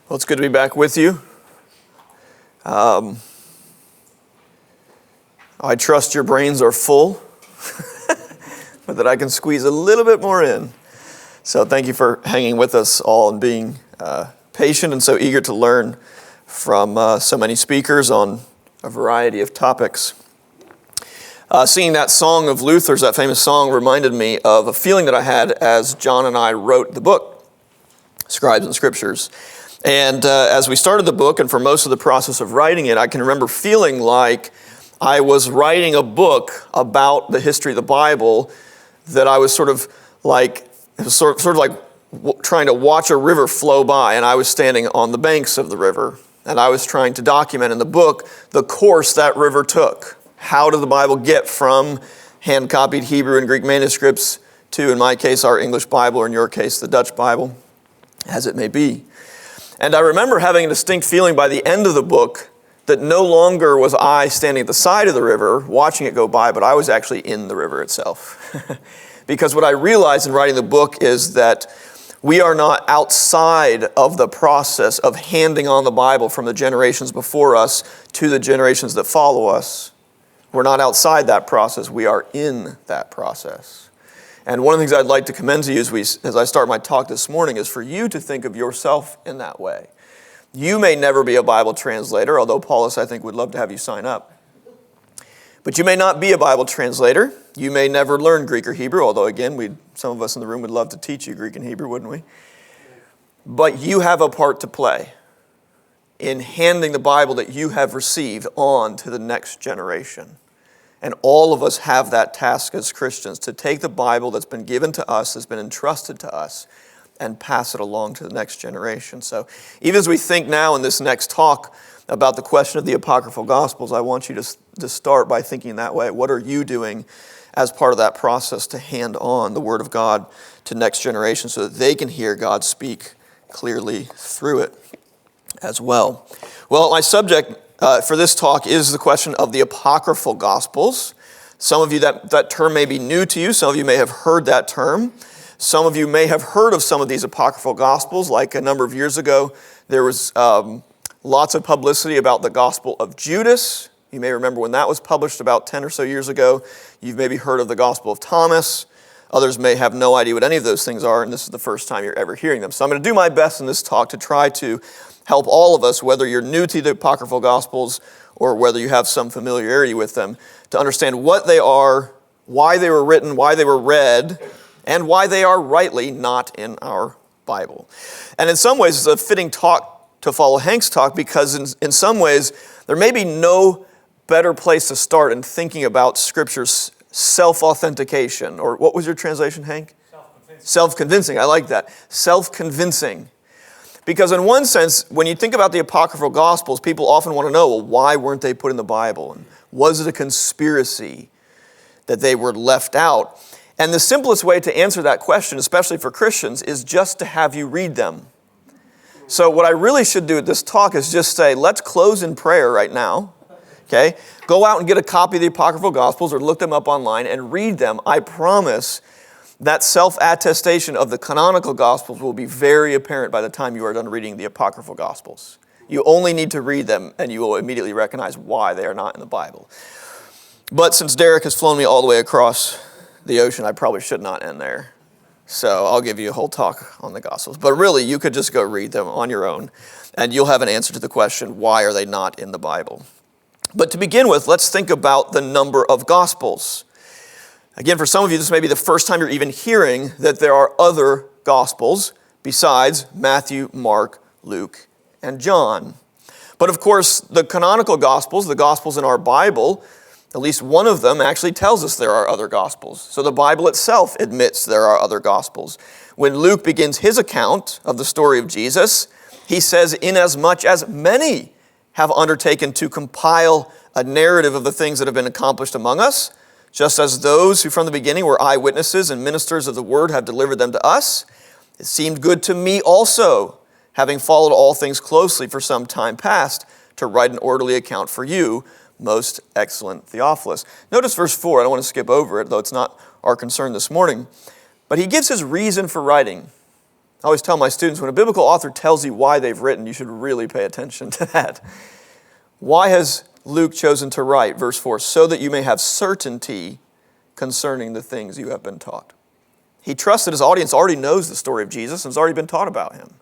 Well, it's good to be back with you. I trust your brains are full, but that I can squeeze a little bit more in. So thank you for hanging with us all and being patient and so eager to learn from so many speakers on a variety of topics. Singing that song of Luther's, that famous song, reminded me of a feeling that I had as John and I wrote the book, Scribes and Scriptures. And as we started the book, and for most of the process of writing it, I can remember feeling like I was writing a book about the history of the Bible, that I was sort of like trying to watch a river flow by, and I was standing on the banks of the river, and I was trying to document in the book the course that river took. How did the Bible get from hand-copied Hebrew and Greek manuscripts to, in my case, our English Bible, or in your case, the Dutch Bible, as it may be. And I remember having a distinct feeling by the end of the book that no longer was I standing at the side of the river watching it go by, but I was actually in the river itself. Because what I realized in writing the book is that we are not outside of the process of handing on the Bible from the generations before us to the generations that follow us. We're not outside that process. We are in that process. And one of the things I'd like to commend to you as I start my talk this morning is for you to think of yourself in that way. You may never be a Bible translator, although Paulus, I think, would love to have you sign up. But you may not be a Bible translator. You may never learn Greek or Hebrew, although, again, some of us in the room would love to teach you Greek and Hebrew, wouldn't we? But you have a part to play in handing the Bible that you have received on to the next generation. And all of us have that task as Christians, to take the Bible that's been given to us, that's been entrusted to us, and pass it along to the next generation. So even as we think now in this next talk about the question of the Apocryphal Gospels, I want you to start by thinking that way. What are you doing as part of that process to hand on the Word of God to next generation so that they can hear God speak clearly through it as well? Well, my subject for this talk is the question of the Apocryphal Gospels. Some of you, that term may be new to you. Some of you may have heard that term. Some of you may have heard of some of these Apocryphal Gospels. Like a number of years ago, there was lots of publicity about the Gospel of Judas. You may remember when that was published about 10 or so years ago. You've maybe heard of the Gospel of Thomas. Others may have no idea what any of those things are, and this is the first time you're ever hearing them. So I'm going to do my best in this talk to try to help all of us, whether you're new to the Apocryphal Gospels or whether you have some familiarity with them, to understand what they are, why they were written, why they were read, and why they are rightly not in our Bible. And in some ways, it's a fitting talk to follow Hank's talk, because in some ways, there may be no better place to start in thinking about Scripture's self-authentication. Or what was your translation, Hank? Self-convincing. Self-convincing, I like that. Self-convincing. Because in one sense, when you think about the Apocryphal Gospels, people often want to know, well, why weren't they put in the Bible? And was it a conspiracy that they were left out? And the simplest way to answer that question, especially for Christians, is just to have you read them. So what I really should do at this talk is just say, let's close in prayer right now. Okay? Go out and get a copy of the Apocryphal Gospels or look them up online and read them. I promise that self-attestation of the canonical Gospels will be very apparent by the time you are done reading the Apocryphal Gospels. You only need to read them and you will immediately recognize why they are not in the Bible. But since Derek has flown me all the way across the ocean, I probably should not end there. So I'll give you a whole talk on the Gospels. But really, you could just go read them on your own and you'll have an answer to the question, why are they not in the Bible? But to begin with, let's think about the number of Gospels. Again, for some of you, this may be the first time you're even hearing that there are other Gospels besides Matthew, Mark, Luke, and John. But of course, the canonical Gospels, the Gospels in our Bible, at least one of them actually tells us there are other Gospels. So the Bible itself admits there are other Gospels. When Luke begins his account of the story of Jesus, he says, inasmuch as many have undertaken to compile a narrative of the things that have been accomplished among us, just as those who from the beginning were eyewitnesses and ministers of the word have delivered them to us, it seemed good to me also, having followed all things closely for some time past, to write an orderly account for you, most excellent Theophilus. Notice verse 4. I don't want to skip over it, though it's not our concern this morning. But he gives his reason for writing. I always tell my students, when a biblical author tells you why they've written, you should really pay attention to that. Why has Luke chosen to write? Verse 4, so that you may have certainty concerning the things you have been taught. He trusts that his audience already knows the story of Jesus and has already been taught about him,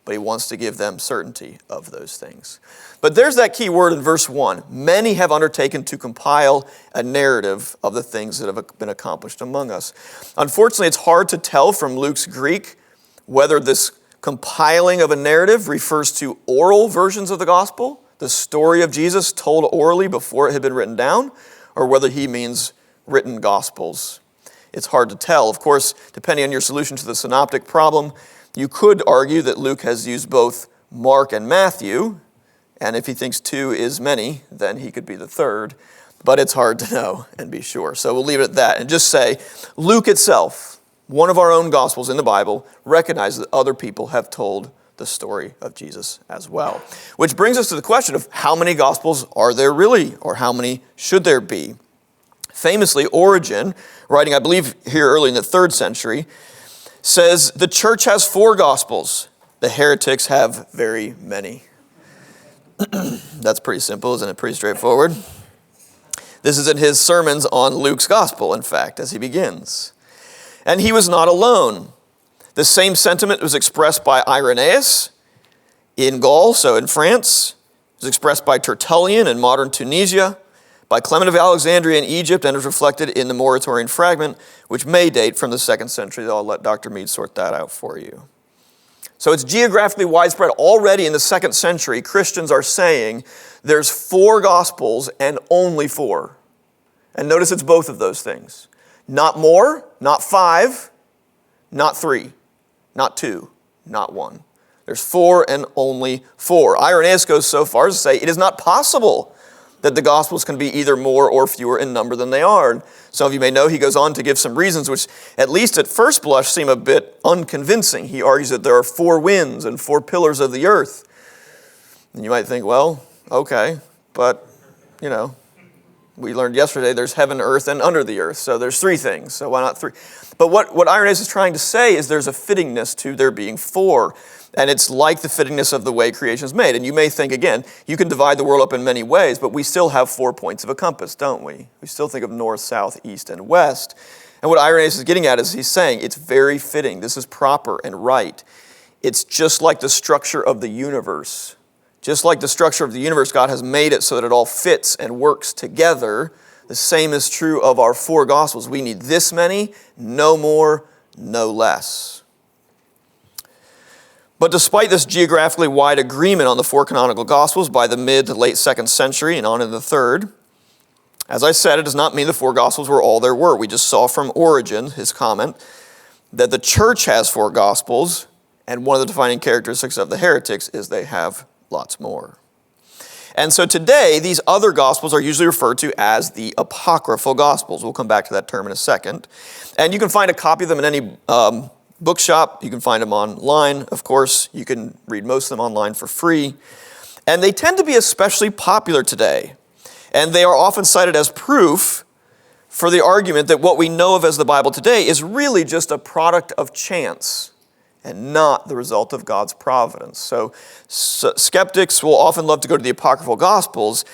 but he wants to give them certainty of those things. But there's that key word in verse 1. Many have undertaken to compile a narrative of the things that have been accomplished among us. Unfortunately, it's hard to tell from Luke's Greek whether this compiling of a narrative refers to oral versions of the gospel, the story of Jesus told orally before it had been written down, or whether he means written gospels. It's hard to tell. Of course, depending on your solution to the synoptic problem, you could argue that Luke has used both Mark and Matthew, and if he thinks two is many, then he could be the third, but it's hard to know and be sure. So we'll leave it at that and just say, Luke itself, one of our own gospels in the Bible, recognizes that other people have told the story of Jesus as well. Which brings us to the question of how many gospels are there really, or how many should there be? Famously, Origen, writing, I believe, here early in the 3rd century, says the church has 4 gospels. The heretics have very many. That's pretty simple, isn't it? Pretty straightforward. This is in his sermons on Luke's gospel, in fact, as he begins. And he was not alone. The same sentiment was expressed by Irenaeus in Gaul, so in France. It was expressed by Tertullian in modern Tunisia, by Clement of Alexandria in Egypt, and is reflected in the Moratorian fragment, which may date from the 2nd century. I'll let Dr. Mead sort that out for you. So it's geographically widespread. Already in the 2nd century, Christians are saying there's 4 gospels and only 4. And notice it's both of those things. Not more, not 5, not 3, not 2, not 1. There's 4 and only 4. Irenaeus goes so far as to say it is not possible that the Gospels can be either more or fewer in number than they are. And some of you may know he goes on to give some reasons which, at least at first blush, seem a bit unconvincing. He argues that there are 4 winds and 4 pillars of the earth. And you might think, well, okay, but, we learned yesterday there's heaven, earth, and under the earth. So there's 3 things, so why not 3? But what Irenaeus is trying to say is there's a fittingness to there being 4. And it's like the fittingness of the way creation is made. And you may think, again, you can divide the world up in many ways, but we still have 4 points of a compass, don't we? We still think of north, south, east, and west. And what Irenaeus is getting at is he's saying it's very fitting. This is proper and right. It's just like the structure of the universe. Just like the structure of the universe, God has made it so that it all fits and works together. The same is true of our 4 gospels. We need this many, no more, no less. But despite this geographically wide agreement on the 4 canonical Gospels by the mid to late 2nd century and on in the 3rd, as I said, it does not mean the 4 Gospels were all there were. We just saw from Origen, his comment, that the church has 4 Gospels, and one of the defining characteristics of the heretics is they have lots more. And so today, these other Gospels are usually referred to as the Apocryphal Gospels. We'll come back to that term in a second. And you can find a copy of them in any bookshop. You can find them online, of course. You can read most of them online for free. And they tend to be especially popular today. And they are often cited as proof for the argument that what we know of as the Bible today is really just a product of chance and not the result of God's providence. So skeptics will often love to go to the Apocryphal Gospels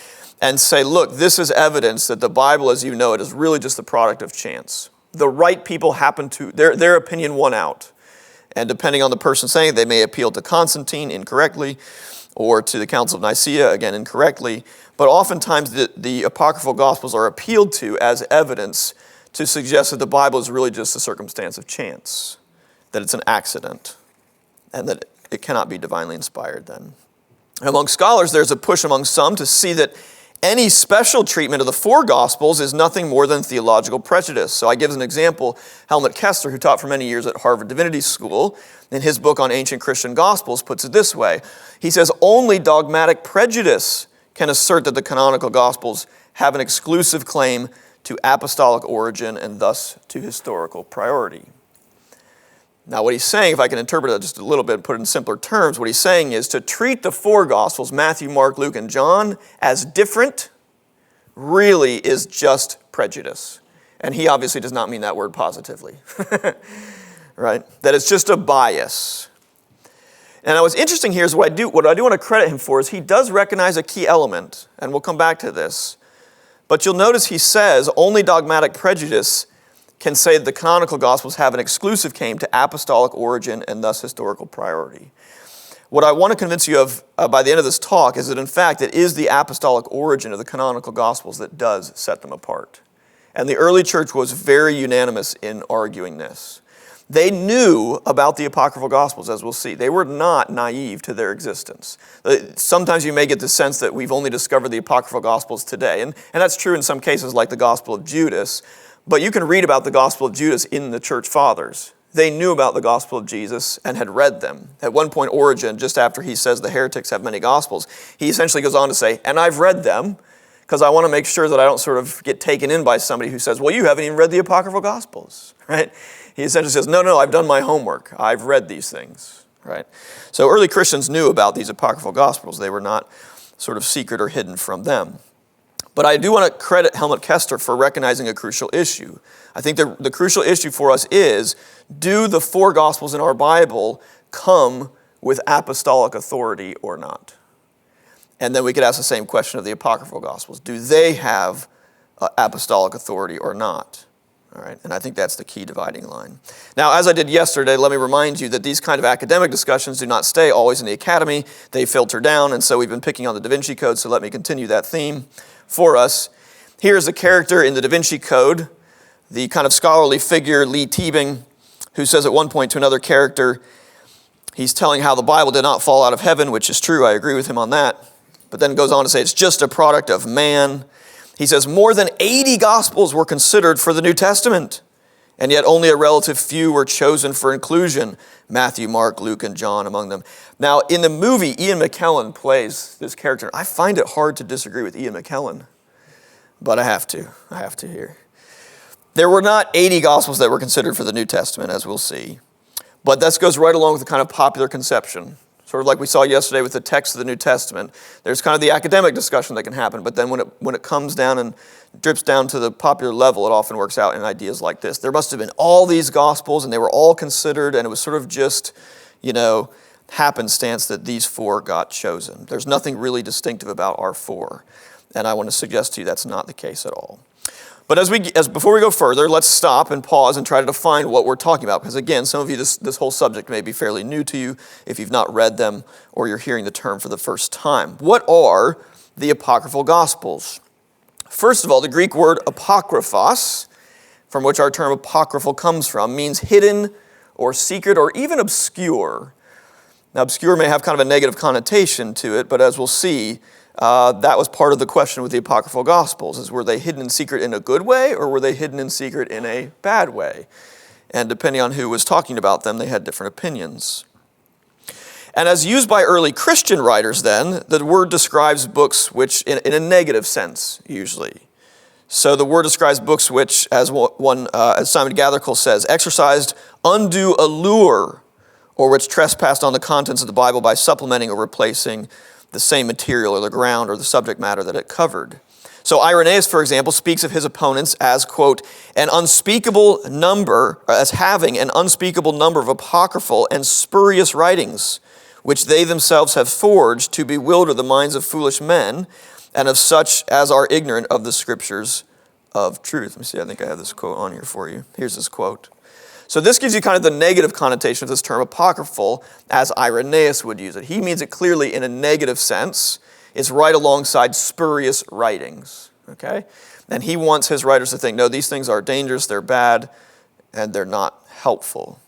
and say, look, this is evidence that the Bible as you know it is really just the product of chance. The right people happen to, their opinion won out. And depending on the person saying it, they may appeal to Constantine incorrectly or to the Council of Nicaea, again, incorrectly. But oftentimes the Apocryphal Gospels are appealed to as evidence to suggest that the Bible is really just a circumstance of chance, that it's an accident, and that it cannot be divinely inspired then. And among scholars, there's a push among some to see that any special treatment of the 4 Gospels is nothing more than theological prejudice. So I give as an example Helmut Kester, who taught for many years at Harvard Divinity School, in his book on ancient Christian Gospels, puts it this way. He says, only dogmatic prejudice can assert that the canonical Gospels have an exclusive claim to apostolic origin and thus to historical priority. Now what he's saying, if I can interpret it just a little bit and put it in simpler terms, what he's saying is to treat the 4 Gospels, Matthew, Mark, Luke, and John, as different really is just prejudice. And he obviously does not mean that word positively, right? That it's just a bias. And what's interesting here is what I do want to credit him for is he does recognize a key element, and we'll come back to this. But you'll notice he says only dogmatic prejudice can say that the canonical Gospels have an exclusive claim to apostolic origin and thus historical priority. What I want to convince you of by the end of this talk is that in fact it is the apostolic origin of the canonical Gospels that does set them apart. And the early church was very unanimous in arguing this. They knew about the Apocryphal Gospels, as we'll see. They were not naive to their existence. Sometimes you may get the sense that we've only discovered the Apocryphal Gospels today, and that's true in some cases like the Gospel of Judas, but you can read about the Gospel of Judas in the church fathers. They knew about the Gospel of Jesus and had read them. At one point, Origen, just after he says the heretics have many Gospels, he essentially goes on to say, and I've read them, because I want to make sure that I don't sort of get taken in by somebody who says, well, you haven't even read the Apocryphal Gospels, right? He essentially says, no, I've done my homework. I've read these things, right? So early Christians knew about these Apocryphal Gospels. They were not sort of secret or hidden from them. But I do want to credit Helmut Kester for recognizing a crucial issue. I think the crucial issue for us is, do the 4 Gospels in our Bible come with apostolic authority or not? And then we could ask the same question of the Apocryphal Gospels. Do they have apostolic authority or not? All right, and I think that's the key dividing line. Now, as I did yesterday, let me remind you that these kind of academic discussions do not stay always in the academy. They filter down, and so we've been picking on the Da Vinci Code, so let me continue that theme for us. Here's a character in the Da Vinci Code, the kind of scholarly figure, Lee Teabing, who says at one point to another character, he's telling how the Bible did not fall out of heaven, which is true, I agree with him on that, but then goes on to say it's just a product of man. He says more than 80 Gospels were considered for the New Testament, and yet only a relative few were chosen for inclusion, Matthew, Mark, Luke, and John among them. Now, in the movie, Ian McKellen plays this character. I find it hard to disagree with Ian McKellen, but I have to here. There were not 80 Gospels that were considered for the New Testament, as we'll see, but this goes right along with the kind of popular conception. Sort of like we saw yesterday with the text of the New Testament. There's kind of the academic discussion that can happen, but then when it comes down and drips down to the popular level, it often works out in ideas like this. There must have been all these Gospels, and they were all considered, and it was sort of just, happenstance that these 4 got chosen. There's nothing really distinctive about our 4, and I want to suggest to you that's not the case at all. But before we go further, let's stop and pause and try to define what we're talking about. Because again, some of you, this whole subject may be fairly new to you if you've not read them or you're hearing the term for the first time. What are the Apocryphal Gospels? First of all, the Greek word apokryphos, from which our term apocryphal comes from, means hidden or secret or even obscure. Now, obscure may have kind of a negative connotation to it, but as we'll see, that was part of the question with the Apocryphal Gospels, is were they hidden in secret in a good way or were they hidden in secret in a bad way? And depending on who was talking about them, they had different opinions. And as used by early Christian writers then, the word describes books which, in a negative sense, usually. So the word describes books which, as Simon Gathercole says, exercised undue allure, or which trespassed on the contents of the Bible by supplementing or replacing the same material or the ground or the subject matter that it covered. So Irenaeus, for example, speaks of his opponents as, quote, as having an unspeakable number of apocryphal and spurious writings, which they themselves have forged to bewilder the minds of foolish men and of such as are ignorant of the scriptures of truth. Let me see, I think I have this quote on here for you. Here's this quote. So this gives you kind of the negative connotation of this term apocryphal as Irenaeus would use it. He means it clearly in a negative sense. It's right alongside spurious writings, okay? And he wants his writers to think, no, these things are dangerous, they're bad, and they're not helpful,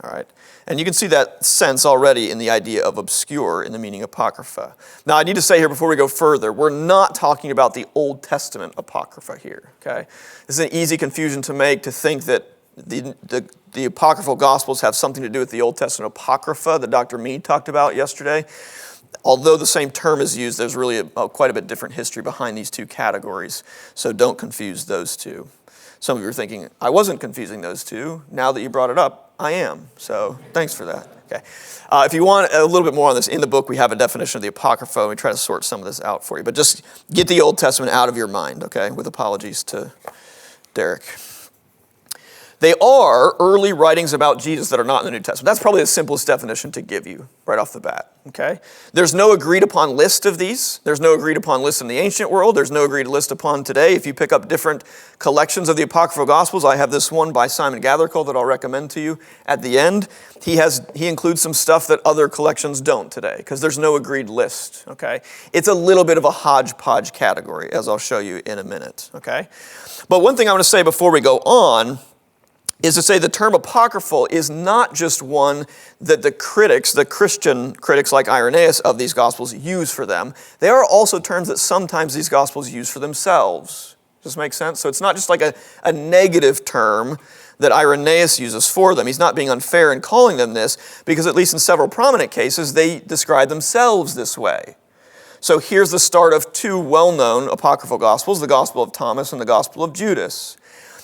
all right? And you can see that sense already in the idea of obscure in the meaning apocrypha. Now, I need to say here before we go further, we're not talking about the Old Testament apocrypha here, okay? This is an easy confusion to make, to think that the Apocryphal Gospels have something to do with the Old Testament Apocrypha that Dr. Mead talked about yesterday. Although the same term is used, there's really quite a bit different history behind these 2 categories, so don't confuse those 2. Some of you are thinking, I wasn't confusing those 2. Now that you brought it up, I am, so thanks for that. Okay. If you want a little bit more on this, in the book we have a definition of the Apocrypha, and we try to sort some of this out for you, but just get the Old Testament out of your mind, okay, with apologies to Derek. They are early writings about Jesus that are not in the New Testament. That's probably the simplest definition to give you right off the bat, okay? There's no agreed upon list of these. There's no agreed upon list in the ancient world. There's no agreed list upon today. If you pick up different collections of the Apocryphal Gospels, I have this one by Simon Gathercole that I'll recommend to you at the end. He includes some stuff that other collections don't today because there's no agreed list, okay? It's a little bit of a hodgepodge category, as I'll show you in a minute, okay? But one thing I want to say before we go on is to say the term apocryphal is not just one that the Christian critics like Irenaeus of these Gospels use for them. They are also terms that sometimes these Gospels use for themselves. Does this make sense? So it's not just like a negative term that Irenaeus uses for them. He's not being unfair in calling them this because at least in several prominent cases, they describe themselves this way. So here's the start of two well-known apocryphal Gospels, the Gospel of Thomas and the Gospel of Judas.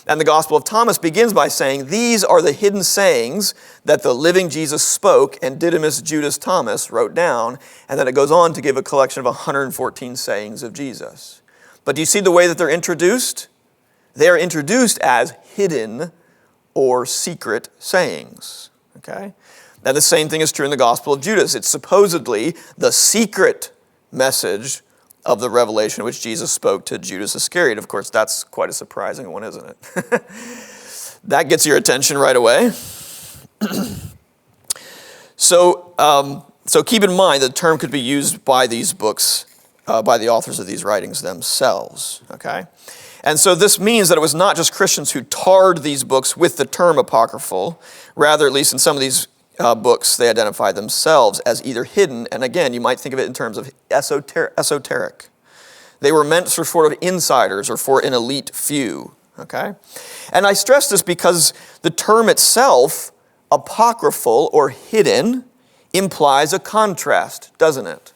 And the Gospel of Thomas begins by saying, these are the hidden sayings that the living Jesus spoke and Didymus Judas Thomas wrote down. And then it goes on to give a collection of 114 sayings of Jesus. But do you see the way that they're introduced? They are introduced as hidden or secret sayings. Okay? And the same thing is true in the Gospel of Judas. It's supposedly the secret message of the revelation which Jesus spoke to Judas Iscariot. Of course, that's quite a surprising one, isn't it? That gets your attention right away. So keep in mind that the term could be used by these books, by the authors of these writings themselves, okay? And so this means that it was not just Christians who tarred these books with the term apocryphal. Rather, at least in some of these books, they identify themselves as either hidden, and again, you might think of it in terms of esoteric. They were meant for sort of insiders or for an elite few, okay? And I stress this because the term itself, apocryphal or hidden, implies a contrast, doesn't it?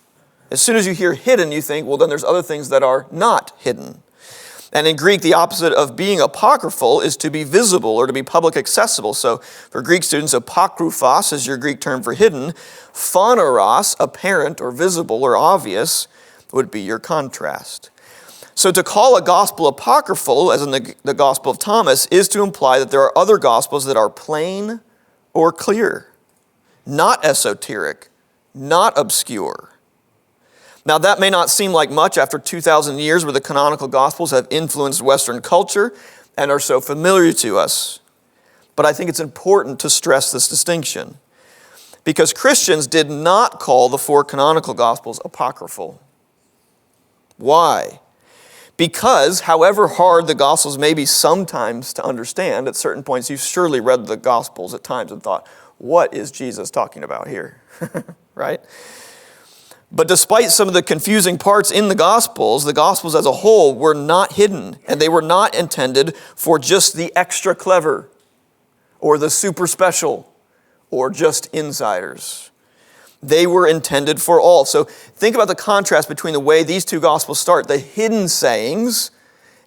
As soon as you hear hidden, you think, well, then there's other things that are not hidden. And in Greek, the opposite of being apocryphal is to be visible or to be public accessible. So for Greek students, apokryphos is your Greek term for hidden. Phaneros, apparent or visible or obvious, would be your contrast. So to call a gospel apocryphal, as in the Gospel of Thomas, is to imply that there are other gospels that are plain or clear, not esoteric, not obscure. Now, that may not seem like much after 2,000 years where the canonical Gospels have influenced Western culture and are so familiar to us. But I think it's important to stress this distinction because Christians did not call the four canonical Gospels apocryphal. Why? Because however hard the Gospels may be sometimes to understand, at certain points you've surely read the Gospels at times and thought, what is Jesus talking about here? Right? But despite some of the confusing parts in the Gospels as a whole were not hidden, and they were not intended for just the extra clever, or the super special, or just insiders. They were intended for all. So think about the contrast between the way these two Gospels start, the hidden sayings,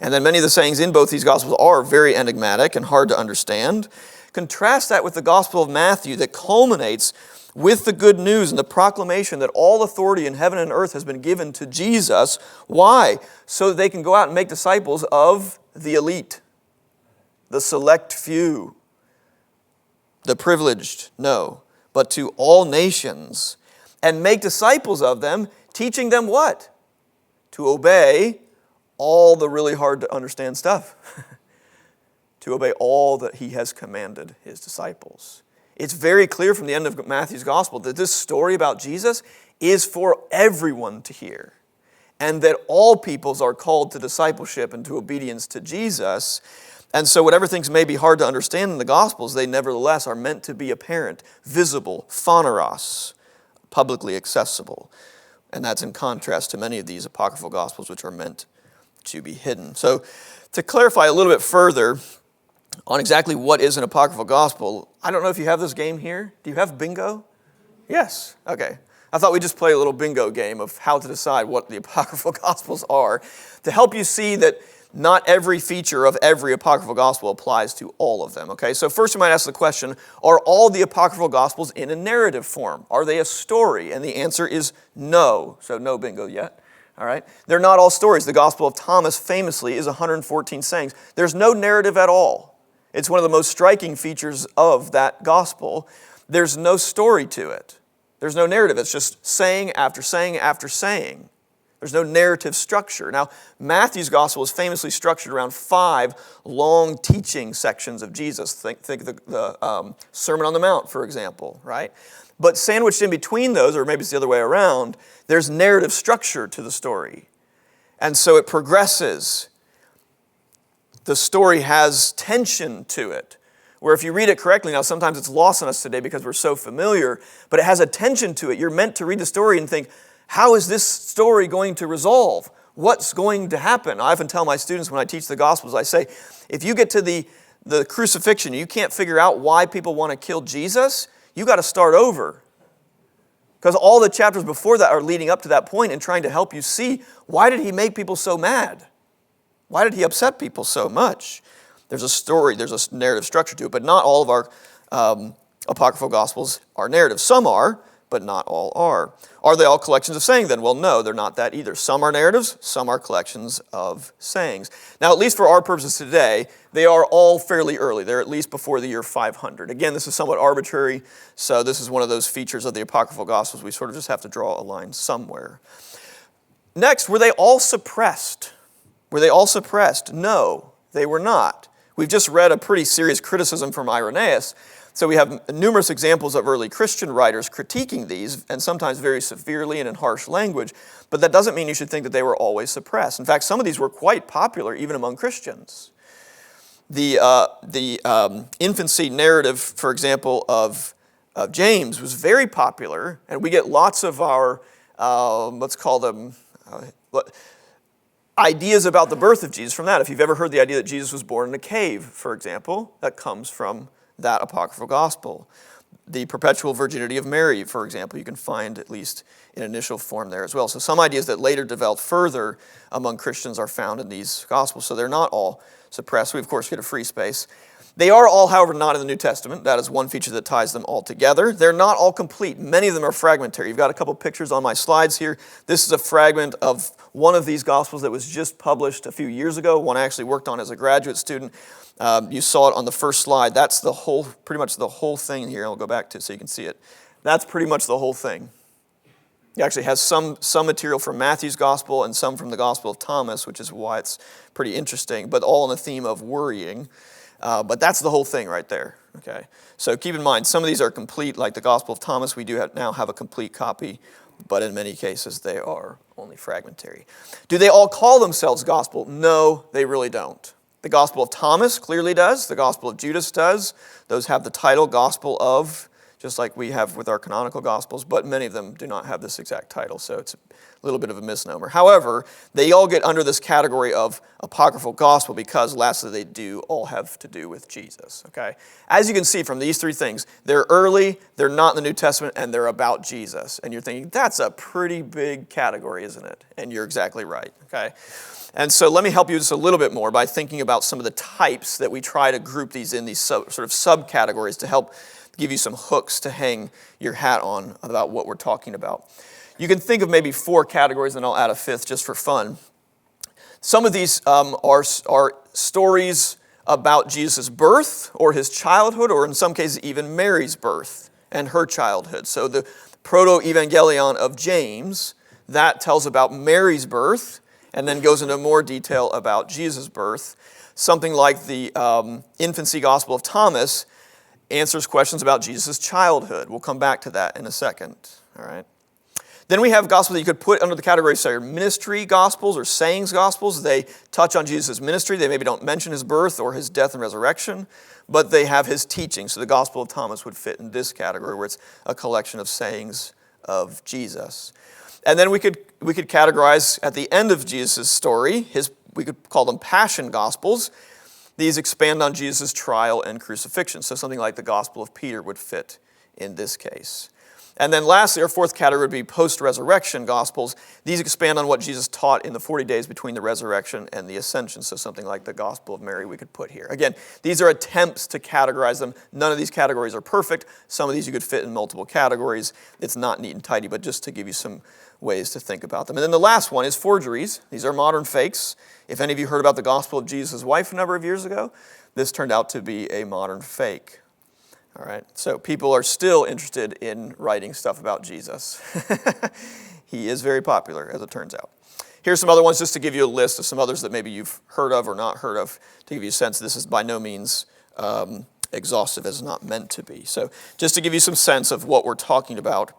and then many of the sayings in both these Gospels are very enigmatic and hard to understand. Contrast that with the Gospel of Matthew that culminates with the good news and the proclamation that all authority in heaven and earth has been given to Jesus. Why? So that they can go out and make disciples of the elite, the select few, the privileged, no, but to all nations, and make disciples of them, teaching them what? To obey all the really hard to understand stuff. To obey all that he has commanded his disciples. It's very clear from the end of Matthew's gospel that this story about Jesus is for everyone to hear, and that all peoples are called to discipleship and to obedience to Jesus. And so whatever things may be hard to understand in the Gospels, they nevertheless are meant to be apparent, visible, phaneros, publicly accessible. And that's in contrast to many of these apocryphal Gospels which are meant to be hidden. So to clarify a little bit further on exactly what is an apocryphal gospel, I don't know if you have this game here. Do you have bingo? Yes. Okay. I thought we'd just play a little bingo game of how to decide what the apocryphal gospels are to help you see that not every feature of every apocryphal gospel applies to all of them. Okay. So first you might ask the question, are all the apocryphal gospels in a narrative form? Are they a story? And the answer is no. So no bingo yet. All right. They're not all stories. The Gospel of Thomas famously is 114 sayings. There's no narrative at all. It's one of the most striking features of that gospel. There's no story to it. There's no narrative. It's just saying after saying after saying. There's no narrative structure. Now, Matthew's gospel is famously structured around 5 long teaching sections of Jesus. Think of the Sermon on the Mount, for example, right? But sandwiched in between those, or maybe it's the other way around, there's narrative structure to the story. And so it progresses. The story has tension to it, where if you read it correctly, now sometimes it's lost on us today because we're so familiar, but it has a tension to it. You're meant to read the story and think, how is this story going to resolve? What's going to happen? I often tell my students when I teach the Gospels, I say, if you get to the crucifixion, you can't figure out why people want to kill Jesus, you got to start over. Because all the chapters before that are leading up to that point and trying to help you see, why did he make people so mad? Why did he upset people so much? There's a story, there's a narrative structure to it, but not all of our apocryphal Gospels are narrative. Some are, but not all are. Are they all collections of saying then? Well, no, they're not that either. Some are narratives, some are collections of sayings. Now, at least for our purposes today, they are all fairly early. They're at least before the year 500. Again, this is somewhat arbitrary, so this is one of those features of the apocryphal Gospels. We sort of just have to draw a line somewhere. Next, were they all suppressed? Were they all suppressed? No, they were not. We've just read a pretty serious criticism from Irenaeus. So we have numerous examples of early Christian writers critiquing these, and sometimes very severely and in harsh language, but that doesn't mean you should think that they were always suppressed. In fact, some of these were quite popular even among Christians. The infancy narrative, for example, of James was very popular, and we get lots of our, let's call them, ideas about the birth of Jesus from that. If you've ever heard the idea that Jesus was born in a cave, for example, that comes from that apocryphal gospel. The perpetual virginity of Mary, for example, you can find at least in initial form there as well. So some ideas that later developed further among Christians are found in these gospels. So they're not all suppressed. We, of course, get a free space. They are all, however, not in the New Testament. That is one feature that ties them all together. They're not all complete. Many of them are fragmentary. You've got a couple pictures on my slides here. This is a fragment of one of these gospels that was just published a few years ago, one I actually worked on as a graduate student. You saw it on the first slide. That's the whole, pretty much the whole thing here. I'll go back to it so you can see it. That's pretty much the whole thing. It actually has some material from Matthew's gospel and some from the Gospel of Thomas, which is why it's pretty interesting, but all on the theme of worrying. But that's the whole thing right there. Okay. So keep in mind, some of these are complete, like the Gospel of Thomas. We do now have a complete copy, but in many cases they are only fragmentary. Do they all call themselves gospel? No, they really don't. The Gospel of Thomas clearly does. The Gospel of Judas does. Those have the title Gospel of, just like we have with our canonical Gospels, but many of them do not have this exact title, so it's a little bit of a misnomer. However, they all get under this category of apocryphal gospel because, lastly, they do all have to do with Jesus. Okay? As you can see from these 3 things, they're early, they're not in the New Testament, and they're about Jesus. And you're thinking, that's a pretty big category, isn't it? And you're exactly right. Okay? And so let me help you just a little bit more by thinking about some of the types that we try to group these in, these sort of subcategories to help give you some hooks to hang your hat on about what we're talking about. You can think of maybe 4 categories, and I'll add a 5th just for fun. Some of these are stories about Jesus' birth or his childhood, or in some cases even Mary's birth and her childhood. So the Proto-Evangelion of James, that tells about Mary's birth, and then goes into more detail about Jesus' birth. Something like the infancy gospel of Thomas answers questions about Jesus' childhood. We'll come back to that in a second. All right. Then we have gospels that you could put under the category, say, ministry gospels or sayings gospels. They touch on Jesus' ministry. They maybe don't mention his birth or his death and resurrection, but they have his teaching. So the Gospel of Thomas would fit in this category, where it's a collection of sayings of Jesus. And then we could categorize at the end of Jesus' story, we could call them passion gospels. These expand on Jesus' trial and crucifixion. So something like the Gospel of Peter would fit in this case. And then lastly, our 4th category would be post-resurrection gospels. These expand on what Jesus taught in the 40 days between the resurrection and the ascension. So something like the Gospel of Mary we could put here. Again, these are attempts to categorize them. None of these categories are perfect. Some of these you could fit in multiple categories. It's not neat and tidy, but just to give you some ways to think about them. And then the last one is forgeries. These are modern fakes. If any of you heard about the gospel of Jesus' wife a number of years ago, this turned out to be a modern fake. All right, so people are still interested in writing stuff about Jesus. He is very popular, as it turns out. Here's some other ones just to give you a list of some others that maybe you've heard of or not heard of, to give you a sense. This is by no means exhaustive, as not meant to be. So just to give you some sense of what we're talking about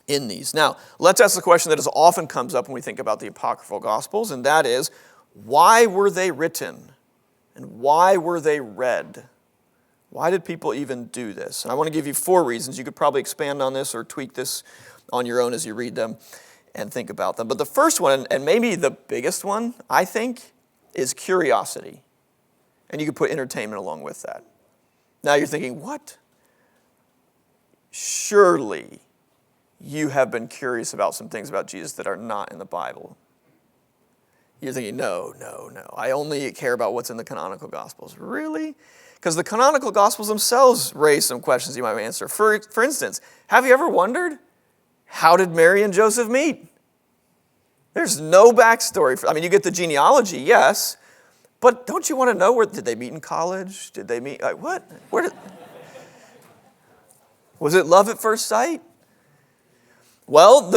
in these. Now, let's ask the question that often comes up when we think about the Apocryphal Gospels, and that is, why were they written? And why were they read? Why did people even do this? And I want to give you 4 reasons. You could probably expand on this or tweak this on your own as you read them and think about them. But the first one, and maybe the biggest one, I think, is curiosity. And you could put entertainment along with that. Now you're thinking, what? Surely you have been curious about some things about Jesus that are not in the Bible. You're thinking, no. I only care about what's in the canonical Gospels. Really? Because the canonical Gospels themselves raise some questions you might answer. For instance, have you ever wondered, how did Mary and Joseph meet? There's no backstory. I mean, you get the genealogy, yes, but don't you want to know, did they meet in college? Did they meet, what? Was it love at first sight? Well,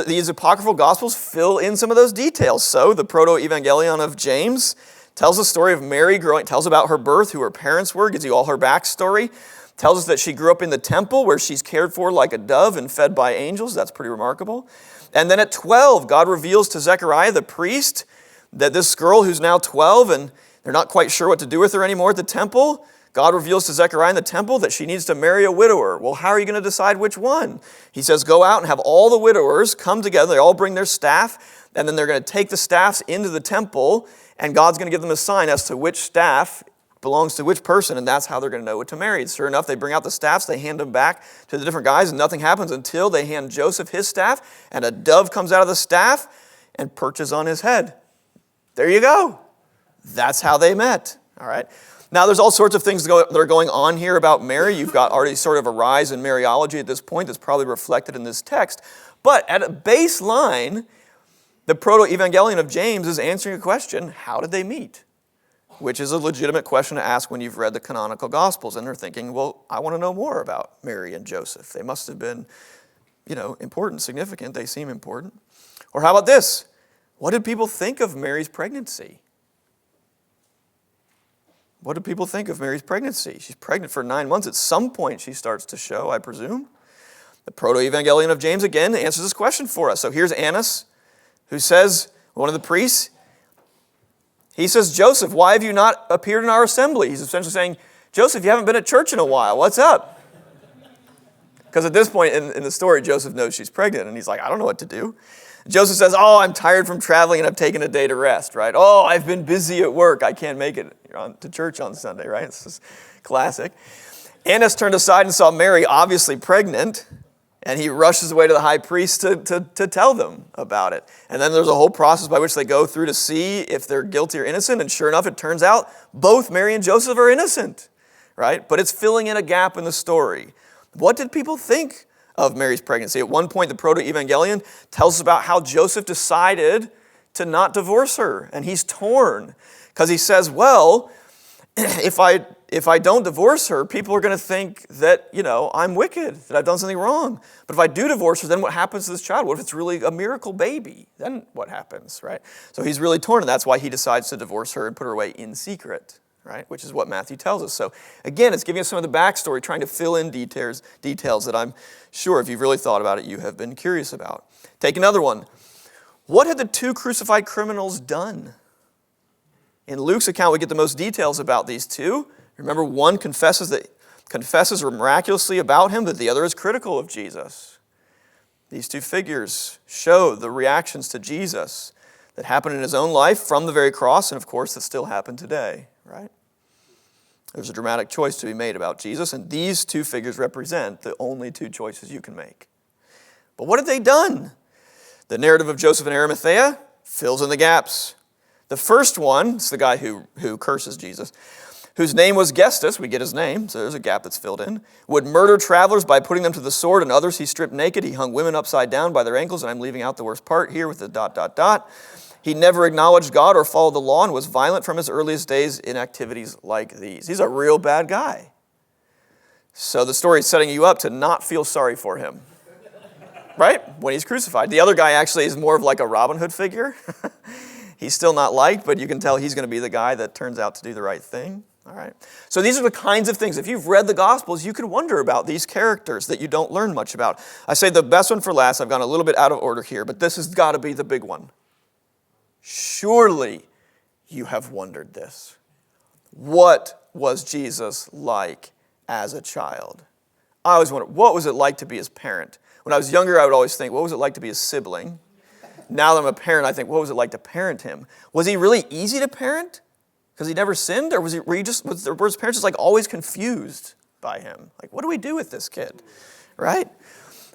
these Apocryphal Gospels fill in some of those details. So the Proto-Evangelion of James tells the story of Mary tells about her birth, who her parents were, gives you all her backstory, tells us that she grew up in the temple where she's cared for like a dove and fed by angels. That's pretty remarkable. And then at 12, God reveals to Zechariah, the priest, that this girl who's now 12 and they're not quite sure what to do with her anymore at the temple, God reveals to Zechariah in the temple that she needs to marry a widower. Well, how are you going to decide which one? He says, go out and have all the widowers come together. They all bring their staff, and then they're going to take the staffs into the temple, and God's going to give them a sign as to which staff belongs to which person, and that's how they're going to know what to marry. Sure enough, they bring out the staffs, they hand them back to the different guys, and nothing happens until they hand Joseph his staff, and a dove comes out of the staff and perches on his head. There you go. That's how they met. All right. Now, there's all sorts of things that are going on here about Mary. You've got already sort of a rise in Mariology at this point that's probably reflected in this text. But at a baseline, the Proto-Evangelion of James is answering a question, how did they meet? Which is a legitimate question to ask when you've read the canonical Gospels. And they're thinking, well, I want to know more about Mary and Joseph. They must have been, important, significant. They seem important. Or how about this? What did people think of Mary's pregnancy? What do people think of Mary's pregnancy? She's pregnant for 9 months. At some point, she starts to show, I presume. The Proto-Evangelion of James, again, answers this question for us. So here's Annas, who says, one of the priests, he says, Joseph, why have you not appeared in our assembly? He's essentially saying, Joseph, you haven't been at church in a while. What's up? Because at this point in the story, Joseph knows she's pregnant, and he's like, I don't know what to do. Joseph says, I'm tired from traveling and I've taken a day to rest, right? I've been busy at work. I can't make it to church on Sunday, right? This is classic. Annas turned aside and saw Mary obviously pregnant, and he rushes away to the high priest to tell them about it. And then there's a whole process by which they go through to see if they're guilty or innocent, and sure enough, it turns out both Mary and Joseph are innocent, right? But it's filling in a gap in the story. What did people think of Mary's pregnancy? At one point, the Proto-Evangelion tells us about how Joseph decided to not divorce her, and he's torn because he says, well, if I don't divorce her, people are going to think that, I'm wicked, that I've done something wrong. But if I do divorce her, then what happens to this child? What if it's really a miracle baby? Then what happens, right? So he's really torn, and that's why he decides to divorce her and put her away in secret, right? Which is what Matthew tells us. So again, it's giving us some of the backstory, trying to fill in details that I'm sure if you've really thought about it, you have been curious about. Take another one. What had the 2 crucified criminals done? In Luke's account, we get the most details about these 2. Remember, one confesses miraculously about him, but the other is critical of Jesus. These 2 figures show the reactions to Jesus that happened in his own life from the very cross, and of course, that still happen today, right? There's a dramatic choice to be made about Jesus, and these 2 figures represent the only 2 choices you can make. But what have they done? The narrative of Joseph and Arimathea fills in the gaps. The first one, it's the guy who curses Jesus, whose name was Gestus, we get his name, so there's a gap that's filled in, would murder travelers by putting them to the sword, and others he stripped naked. He hung women upside down by their ankles, and I'm leaving out the worst part here with the ... He never acknowledged God or followed the law and was violent from his earliest days in activities like these. He's a real bad guy. So the story is setting you up to not feel sorry for him, right? When he's crucified. The other guy actually is more of like a Robin Hood figure. He's still not liked, but you can tell he's going to be the guy that turns out to do the right thing. All right. So these are the kinds of things. If you've read the Gospels, you can wonder about these characters that you don't learn much about. I say the best one for last. I've gone a little bit out of order here, but this has got to be the big one. Surely you have wondered this. What was Jesus like as a child? I always wondered, what was it like to be his parent? When I was younger, I would always think, what was it like to be his sibling? Now that I'm a parent, I think, what was it like to parent him? Was he really easy to parent? Because he never sinned? Or were his parents just like always confused by him? Like, what do we do with this kid? Right?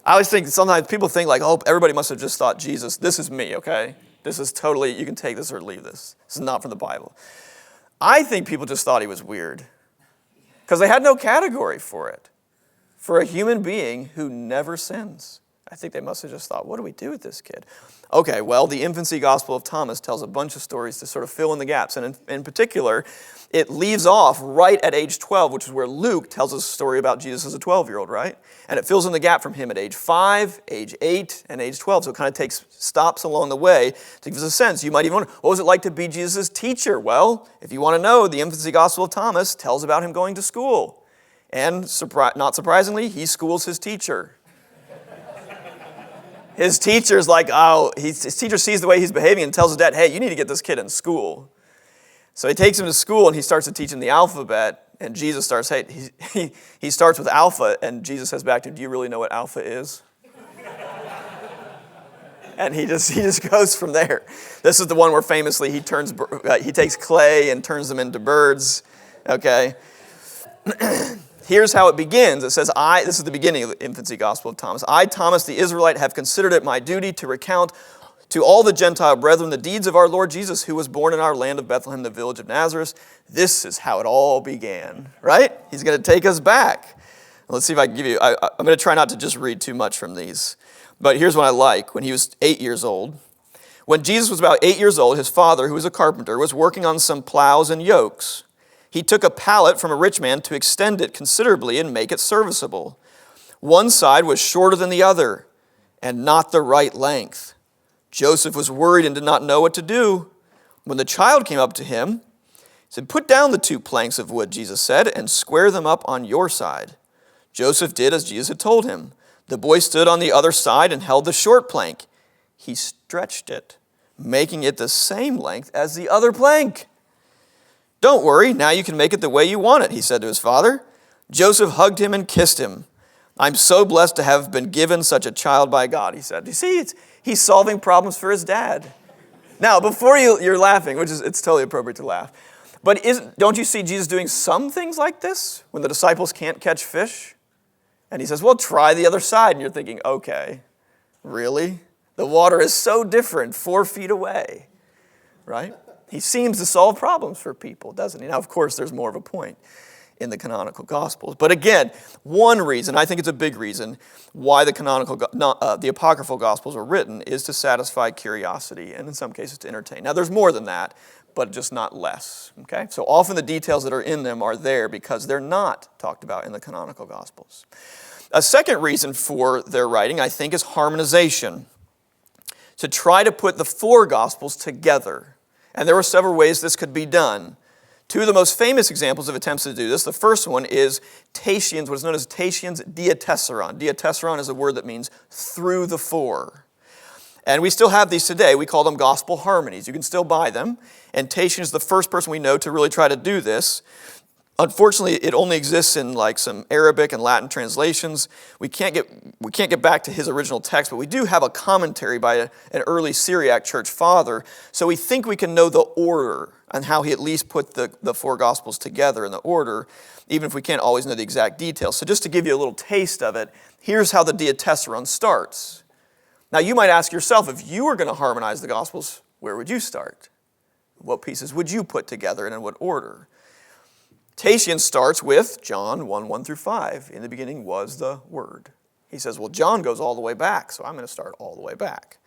I always think, sometimes people think like, oh, everybody must have just thought, Jesus, this is me, okay? This is totally, you can take this or leave this. This is not from the Bible. I think people just thought he was weird. Because they had no category for it. For a human being who never sins. I think they must have just thought, what do we do with this kid? Okay, well, the infancy gospel of Thomas tells a bunch of stories to sort of fill in the gaps. And in particular, it leaves off right at age 12, which is where Luke tells us a story about Jesus as a 12-year-old, right? And it fills in the gap from him at age 5, age 8, and age 12. So it kind of takes stops along the way to give us a sense. You might even wonder, what was it like to be Jesus' teacher? Well, if you want to know, the infancy gospel of Thomas tells about him going to school. And not surprisingly, he schools his teacher. His teacher's like, his teacher sees the way he's behaving and tells his dad, hey, you need to get this kid in school. So he takes him to school and he starts to teach him the alphabet. And Jesus starts, he starts with alpha and Jesus says back to him, do you really know what alpha is? And he just goes from there. This is the one where famously he takes clay and turns them into birds. Okay. Here's how it begins. It says, this is the beginning of the infancy gospel of Thomas. I, Thomas the Israelite, have considered it my duty to recount to all the Gentile brethren the deeds of our Lord Jesus, who was born in our land of Bethlehem, the village of Nazareth. This is how it all began, right? He's going to take us back. Let's see if I can give you, I'm going to try not to just read too much from these. But here's what I like. When he was 8 years old, when Jesus was about 8 years old, his father, who was a carpenter, was working on some plows and yokes. He took a pallet from a rich man to extend it considerably and make it serviceable. One side was shorter than the other, and not the right length. Joseph was worried and did not know what to do. When the child came up to him, he said, put down the 2 planks of wood, Jesus said, and square them up on your side. Joseph did as Jesus had told him. The boy stood on the other side and held the short plank. He stretched it, making it the same length as the other plank. Don't worry, now you can make it the way you want it, he said to his father. Joseph hugged him and kissed him. I'm so blessed to have been given such a child by God, he said. You see, he's solving problems for his dad. Now, before you're laughing, it's totally appropriate to laugh, but don't you see Jesus doing some things like this when the disciples can't catch fish? And he says, well, try the other side. And you're thinking, okay, really? The water is so different 4 feet away, right? He seems to solve problems for people, doesn't he? Now, of course, there's more of a point in the canonical Gospels. But again, one reason, I think it's a big reason, why the Apocryphal Gospels were written is to satisfy curiosity and in some cases to entertain. Now, there's more than that, but just not less. Okay? So often the details that are in them are there because they're not talked about in the canonical Gospels. A second reason for their writing, I think, is harmonization. To try to put the 4 Gospels together. And there were several ways this could be done. 2 of the most famous examples of attempts to do this, the first one is Tatian's, what is known as Tatian's diatessaron. Diatessaron is a word that means through the 4. And we still have these today. We call them gospel harmonies. You can still buy them. And Tatian is the first person we know to really try to do this. Unfortunately, it only exists in like some Arabic and Latin translations. We can't get back to his original text, but we do have a commentary by an early Syriac church father. So we think we can know the order and how he at least put the 4 Gospels together in the order, even if we can't always know the exact details. So just to give you a little taste of it, here's how the diatessaron starts. Now you might ask yourself, if you were going to harmonize the Gospels, where would you start? What pieces would you put together and in what order? Tatian starts with John 1 through 5. In the beginning was the Word. He says, well, John goes all the way back, so I'm going to start all the way back.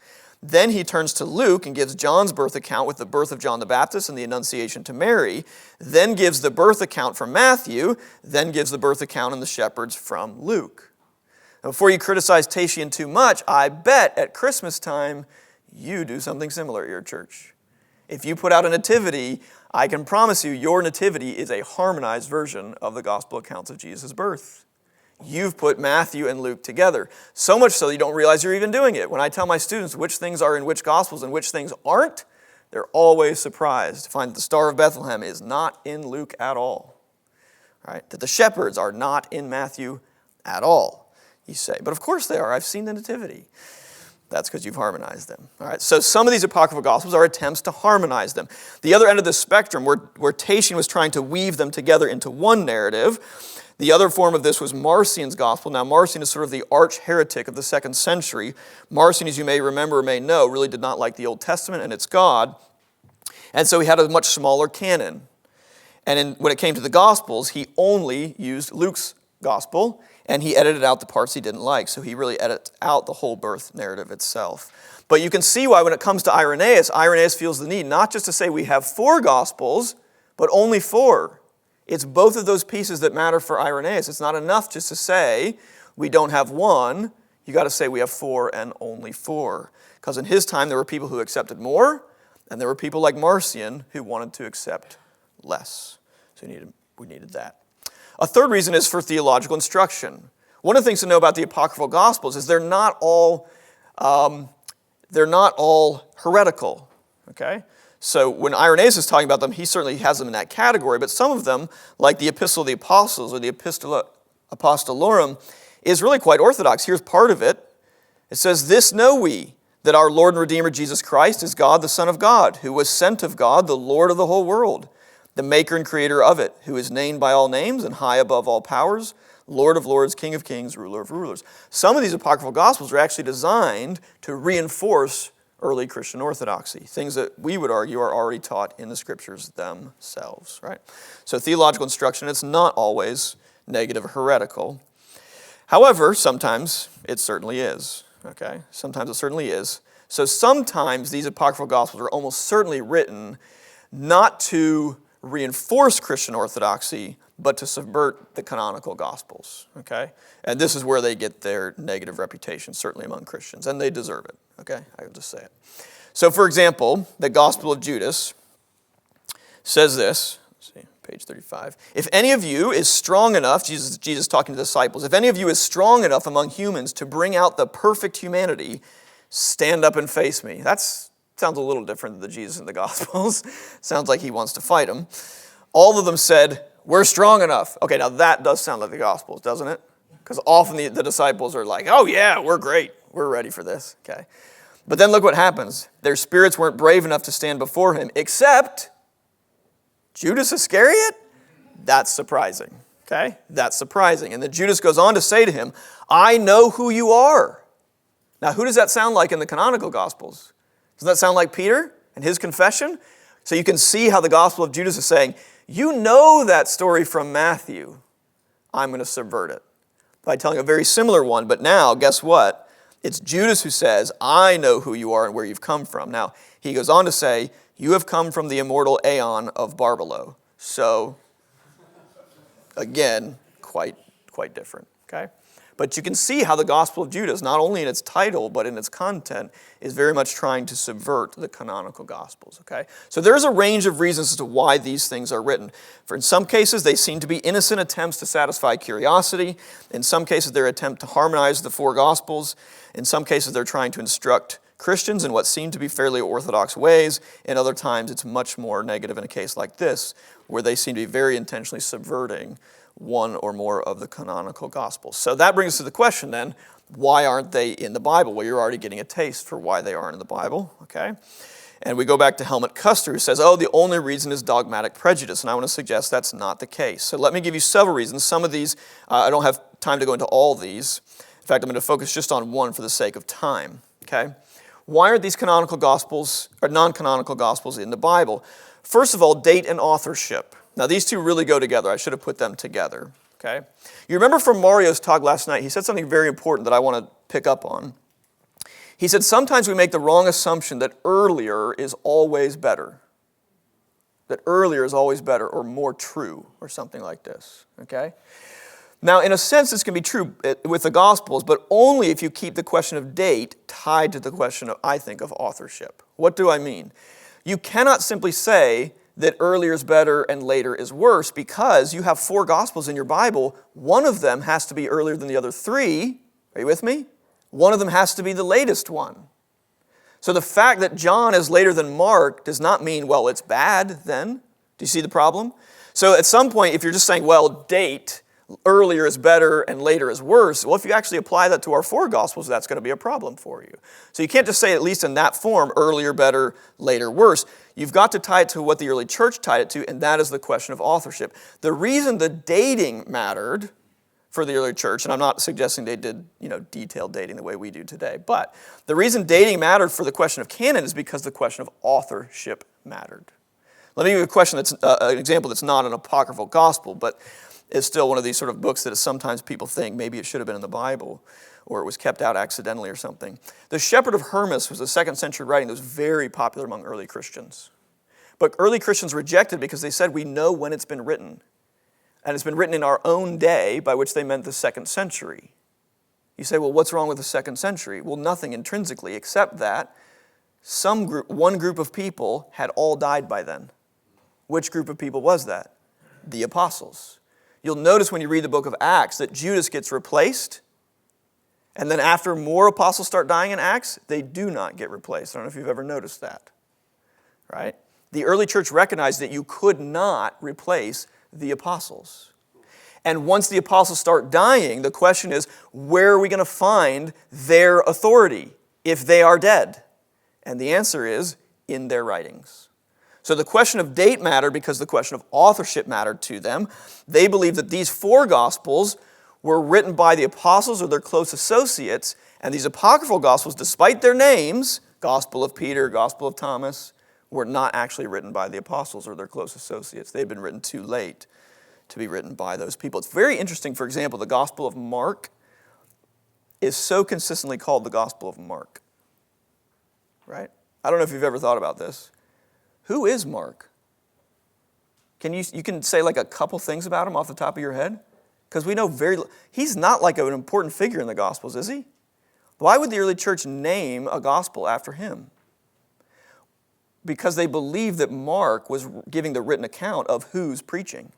Then he turns to Luke and gives John's birth account with the birth of John the Baptist and the Annunciation to Mary, then gives the birth account from Matthew, then gives the birth account and the shepherds from Luke. Now, before you criticize Tatian too much, I bet at Christmas time you do something similar at your church. If you put out a nativity, I can promise you your nativity is a harmonized version of the gospel accounts of Jesus' birth. You've put Matthew and Luke together, so much so you don't realize you're even doing it. When I tell my students which things are in which Gospels and which things aren't, they're always surprised to find that the Star of Bethlehem is not in Luke at all. Right? That the shepherds are not in Matthew at all, you say. But of course they are. I've seen the Nativity. That's because you've harmonized them. All right, so some of these Apocryphal Gospels are attempts to harmonize them. The other end of the spectrum, where Tatian was trying to weave them together into one narrative, the other form of this was Marcion's Gospel. Now, Marcion is sort of the arch-heretic of the 2nd century. Marcion, as you may remember or may know, really did not like the Old Testament and its God. And so he had a much smaller canon. And when it came to the Gospels, he only used Luke's Gospel, and he edited out the parts he didn't like. So he really edits out the whole birth narrative itself. But you can see why when it comes to Irenaeus, Irenaeus feels the need not just to say we have 4 Gospels, but only 4. It's both of those pieces that matter for Irenaeus. It's not enough just to say we don't have 1. You got to say we have 4 and only 4. Because in his time there were people who accepted more, and there were people like Marcion who wanted to accept less. So we needed that. A third reason is for theological instruction. One of the things to know about the Apocryphal Gospels is they're not all heretical. Okay? So when Irenaeus is talking about them, he certainly has them in that category, but some of them, like the Epistle of the Apostles or the Epistola Apostolorum, is really quite orthodox. Here's part of it. It says, "This know we, that our Lord and Redeemer Jesus Christ is God, the Son of God, who was sent of God, the Lord of the whole world, the maker and creator of it, who is named by all names and high above all powers, Lord of lords, King of kings, ruler of rulers." Some of these Apocryphal Gospels are actually designed to reinforce early Christian orthodoxy, things that we would argue are already taught in the Scriptures themselves, right? So theological instruction, it's not always negative or heretical. However, sometimes it certainly is, okay? Sometimes it certainly is. So sometimes these Apocryphal Gospels are almost certainly written not to reinforce Christian orthodoxy, but to subvert the canonical Gospels, okay? And this is where they get their negative reputation, certainly among Christians, and they deserve it, okay? I can just say it. So, for example, the Gospel of Judas says this, let's see, page 35. "If any of you is strong enough," Jesus talking to the disciples, "if any of you is strong enough among humans to bring out the perfect humanity, stand up and face me." That sounds a little different than the Jesus in the Gospels. Sounds like he wants to fight him. All of them said, "We're strong enough." Okay, now that does sound like the Gospels, doesn't it? Because often the disciples are like, "Oh yeah, we're great. We're ready for this." Okay. But then look what happens. Their spirits weren't brave enough to stand before him, except Judas Iscariot? That's surprising. Okay? That's surprising. And then Judas goes on to say to him, "I know who you are." Now, who does that sound like in the canonical Gospels? Doesn't that sound like Peter and his confession? So you can see how the Gospel of Judas is saying, you know that story from Matthew. I'm going to subvert it by telling a very similar one. But now, guess what? It's Judas who says, "I know who you are and where you've come from." Now, he goes on to say, "You have come from the immortal aeon of Barbelo." So, again, quite different, okay? But you can see how the Gospel of Judas, not only in its title, but in its content, is very much trying to subvert the canonical Gospels, okay? So there's a range of reasons as to why these things are written. For in some cases, they seem to be innocent attempts to satisfy curiosity. In some cases, they're an attempt to harmonize the 4 Gospels. In some cases, they're trying to instruct Christians in what seem to be fairly orthodox ways. In other times, it's much more negative in a case like this, where they seem to be very intentionally subverting one or more of the canonical Gospels. So that brings us to the question then, why aren't they in the Bible? Well, you're already getting a taste for why they aren't in the Bible, okay? And we go back to Helmut Custer, who says, the only reason is dogmatic prejudice. And I want to suggest that's not the case. So let me give you several reasons. Some of these, I don't have time to go into all these. In fact, I'm going to focus just on one for the sake of time, okay? Why aren't these canonical Gospels, or non-canonical Gospels in the Bible? First of all, date and authorship. Now, these two really go together. I should have put them together, okay? You remember from Mario's talk last night, he said something very important that I want to pick up on. He said, sometimes we make the wrong assumption that earlier is always better. That earlier is always better or more true or something like this, okay? Now, in a sense, this can be true with the Gospels, but only if you keep the question of date tied to the question of, I think, of authorship. What do I mean? You cannot simply say that earlier is better and later is worse because you have 4 Gospels in your Bible. One of them has to be earlier than the other 3. Are you with me? One of them has to be the latest one. So the fact that John is later than Mark does not mean, well, it's bad then. Do you see the problem? So at some point, if you're just saying, well, date, earlier is better and later is worse, well, if you actually apply that to our 4 Gospels, that's going to be a problem for you. So you can't just say, at least in that form, earlier better, later worse. You've got to tie it to what the early church tied it to, and that is the question of authorship. The reason the dating mattered for the early church, and I'm not suggesting they did, detailed dating the way we do today, but the reason dating mattered for the question of canon is because the question of authorship mattered. Let me give you a question that's an example that's not an apocryphal gospel, but is still one of these sort of books that sometimes people think maybe it should have been in the Bible, or it was kept out accidentally or something. The Shepherd of Hermas was a 2nd century writing that was very popular among early Christians. But early Christians rejected it because they said, we know when it's been written. And it's been written in our own day, by which they meant the 2nd century. You say, well, what's wrong with the 2nd century? Well, nothing intrinsically, except that one group of people had all died by then. Which group of people was that? The apostles. You'll notice when you read the book of Acts that Judas gets replaced, and then after more apostles start dying in Acts, they do not get replaced. I don't know if you've ever noticed that. Right? The early church recognized that you could not replace the apostles. And once the apostles start dying, the question is, where are we going to find their authority if they are dead? And the answer is, in their writings. So the question of date mattered because the question of authorship mattered to them. They believed that these 4 Gospels were written by the apostles or their close associates, and these apocryphal Gospels, despite their names, Gospel of Peter, Gospel of Thomas, were not actually written by the apostles or their close associates. They had been written too late to be written by those people. It's very interesting, for example, the Gospel of Mark is so consistently called the Gospel of Mark. Right? I don't know if you've ever thought about this. Who is Mark? You can say like a couple things about him off the top of your head? Because we know he's not like an important figure in the Gospels, is he? Why would the early church name a gospel after him? Because they believed that Mark was giving the written account of who's preaching?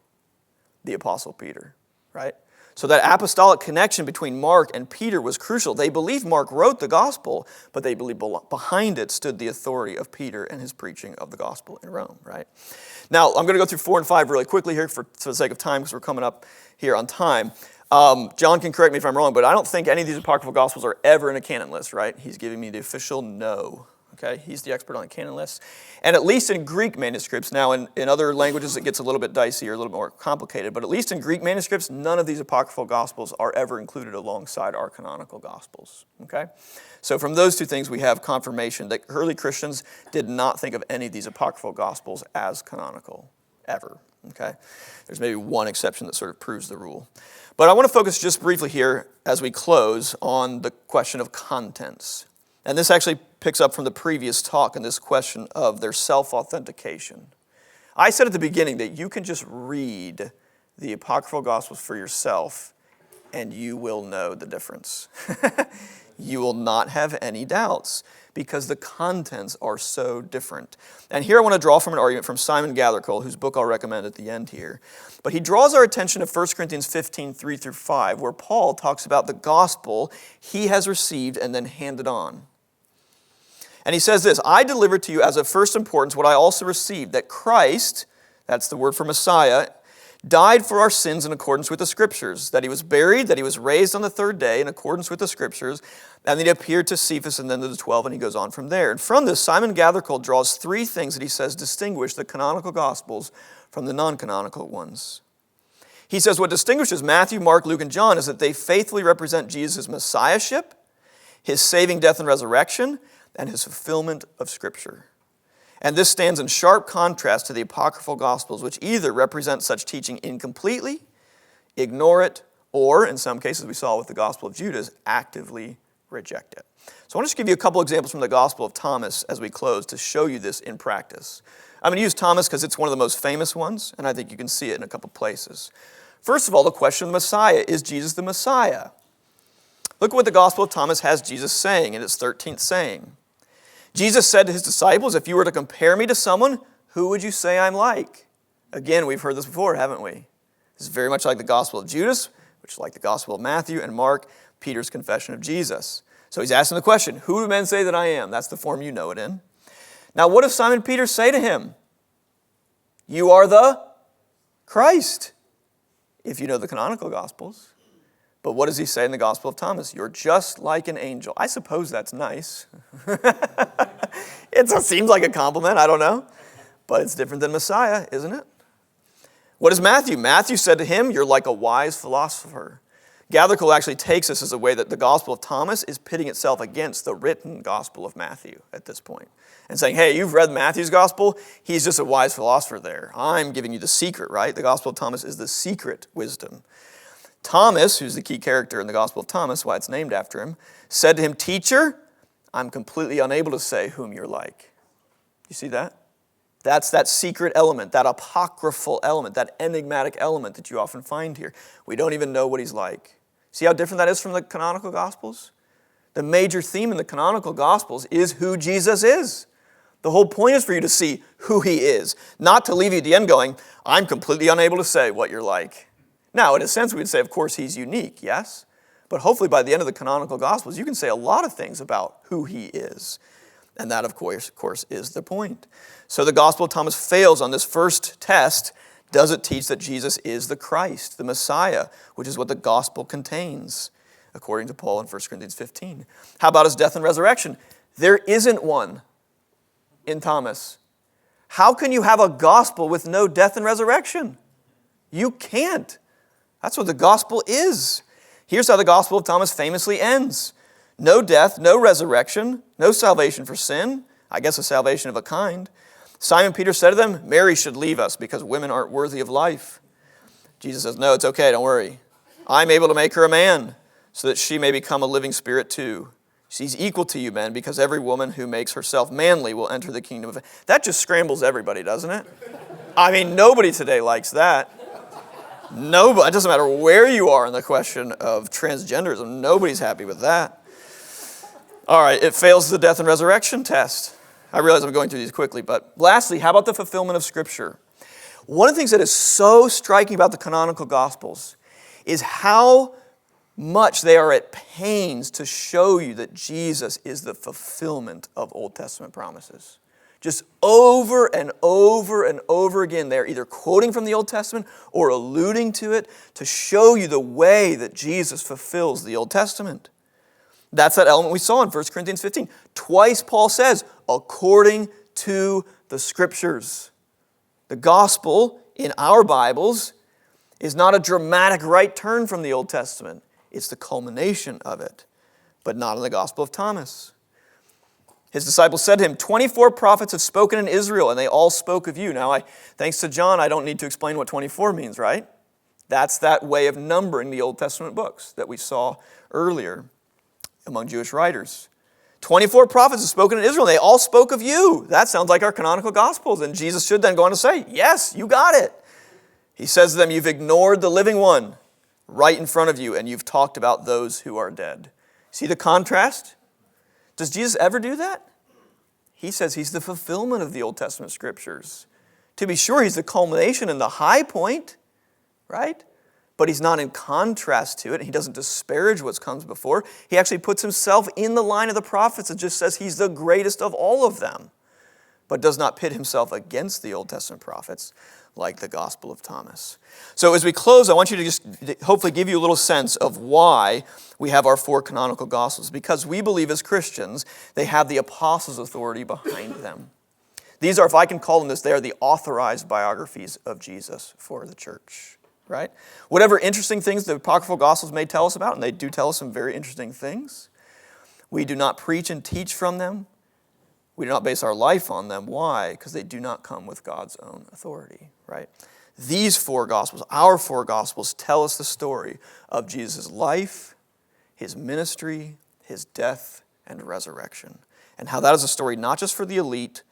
The Apostle Peter, right? So that apostolic connection between Mark and Peter was crucial. They believed Mark wrote the gospel, but they believed behind it stood the authority of Peter and his preaching of the gospel in Rome, right? Now, I'm going to go through 4 and 5 really quickly here for the sake of time because we're coming up here on time. John can correct me if I'm wrong, but I don't think any of these apocryphal gospels are ever in a canon list, right? He's giving me the official no. Okay, he's the expert on the canon list. And at least in Greek manuscripts, now in other languages it gets a little bit dicey or a little more complicated, but at least in Greek manuscripts, none of these apocryphal gospels are ever included alongside our canonical gospels. Okay? So from those 2 things we have confirmation that early Christians did not think of any of these apocryphal gospels as canonical, ever. Okay? There's maybe one exception that sort of proves the rule. But I want to focus just briefly here as we close on the question of contents. And this actually picks up from the previous talk in this question of their self-authentication. I said at the beginning that you can just read the apocryphal gospels for yourself and you will know the difference. You will not have any doubts because the contents are so different. And here I want to draw from an argument from Simon Gathercole, whose book I'll recommend at the end here. But he draws our attention to 1 Corinthians 15, 3 through 5, where Paul talks about the gospel he has received and then handed on. And he says this, I delivered to you as of first importance what I also received, that Christ, that's the word for Messiah, died for our sins in accordance with the Scriptures, that he was buried, that he was raised on the 3rd day in accordance with the Scriptures, and that he appeared to Cephas and then to the 12, and he goes on from there. And from this, Simon Gathercole draws 3 things that he says distinguish the canonical Gospels from the non-canonical ones. He says what distinguishes Matthew, Mark, Luke, and John is that they faithfully represent Jesus' messiahship, his saving death and resurrection, and his fulfillment of Scripture. And this stands in sharp contrast to the apocryphal Gospels, which either represent such teaching incompletely, ignore it, or, in some cases we saw with the Gospel of Judas, actively reject it. So I want to just give you a couple examples from the Gospel of Thomas as we close to show you this in practice. I'm going to use Thomas because it's one of the most famous ones, and I think you can see it in a couple places. First of all, the question of the Messiah. Is Jesus the Messiah? Look at what the Gospel of Thomas has Jesus saying in its 13th saying. Jesus said to his disciples, if you were to compare me to someone, who would you say I'm like? Again, we've heard this before, haven't we? This is very much like the Gospel of Judas, which is like the Gospel of Matthew and Mark, Peter's confession of Jesus. So he's asking the question, who do men say that I am? That's the form you know it in. Now, what does Simon Peter say to him? You are the Christ, if you know the canonical Gospels. But what does he say in the Gospel of Thomas? You're just like an angel. I suppose that's nice. It seems like a compliment, I don't know. But it's different than Messiah, isn't it? What is Matthew? Matthew said to him, you're like a wise philosopher. Gathercole actually takes this as a way that the Gospel of Thomas is pitting itself against the written Gospel of Matthew at this point. And saying, hey, you've read Matthew's Gospel, he's just a wise philosopher there. I'm giving you the secret, right? The Gospel of Thomas is the secret wisdom. Thomas, who's the key character in the Gospel of Thomas, why it's named after him, said to him, teacher, I'm completely unable to say whom you're like. You see that? That's that secret element, that apocryphal element, that enigmatic element that you often find here. We don't even know what he's like. See how different that is from the canonical Gospels? The major theme in the canonical Gospels is who Jesus is. The whole point is for you to see who he is, not to leave you at the end going, I'm completely unable to say what you're like. Now, in a sense, we'd say, of course, he's unique, yes? But hopefully by the end of the canonical Gospels, you can say a lot of things about who he is. And that, of course, is the point. So the Gospel of Thomas fails on this first test. Does it teach that Jesus is the Christ, the Messiah, which is what the Gospel contains, according to Paul in 1 Corinthians 15? How about his death and resurrection? There isn't one in Thomas. How can you have a gospel with no death and resurrection? You can't. That's what the gospel is. Here's how the Gospel of Thomas famously ends. No death, no resurrection, no salvation for sin. I guess a salvation of a kind. Simon Peter said to them, Mary should leave us because women aren't worthy of life. Jesus says, no, it's okay, don't worry. I'm able to make her a man so that she may become a living spirit too. She's equal to you, men, because every woman who makes herself manly will enter the kingdom of heaven. That just scrambles everybody, doesn't it? I mean, nobody today likes that. Nobody. It doesn't matter where you are in the question of transgenderism. Nobody's happy with that. All right, it fails the death and resurrection test. I realize I'm going through these quickly, but lastly, how about the fulfillment of Scripture? One of the things that is so striking about the canonical Gospels is how much they are at pains to show you that Jesus is the fulfillment of Old Testament promises. Just over and over and over again, they're either quoting from the Old Testament or alluding to it to show you the way that Jesus fulfills the Old Testament. That's that element we saw in 1 Corinthians 15. Twice Paul says, according to the Scriptures. The gospel in our Bibles is not a dramatic right turn from the Old Testament. It's the culmination of it, but not in the Gospel of Thomas. His disciples said to him, 24 prophets have spoken in Israel, and they all spoke of you. Now, thanks to John, I don't need to explain what 24 means, right? That's that way of numbering the Old Testament books that we saw earlier among Jewish writers. 24 prophets have spoken in Israel, and they all spoke of you. That sounds like our canonical Gospels, and Jesus should then go on to say, yes, you got it. He says to them, you've ignored the living one right in front of you, and you've talked about those who are dead. See the contrast? Does Jesus ever do that? He says he's the fulfillment of the Old Testament Scriptures. To be sure, he's the culmination and the high point, right? But he's not in contrast to it. He doesn't disparage what comes before. He actually puts himself in the line of the prophets and just says he's the greatest of all of them, but does not pit himself against the Old Testament prophets like the Gospel of Thomas. So as we close, I want you to just hopefully give you a little sense of why we have our four canonical Gospels. Because we believe as Christians, they have the apostles' authority behind them. These are, if I can call them this, they are the authorized biographies of Jesus for the church. Right? Whatever interesting things the Apocryphal Gospels may tell us about, and they do tell us some very interesting things, we do not preach and teach from them. We do not base our life on them. Why? Because they do not come with God's own authority, right? These four Gospels, our four Gospels, tell us the story of Jesus' life, his ministry, his death, and resurrection. And how that is a story not just for the elite,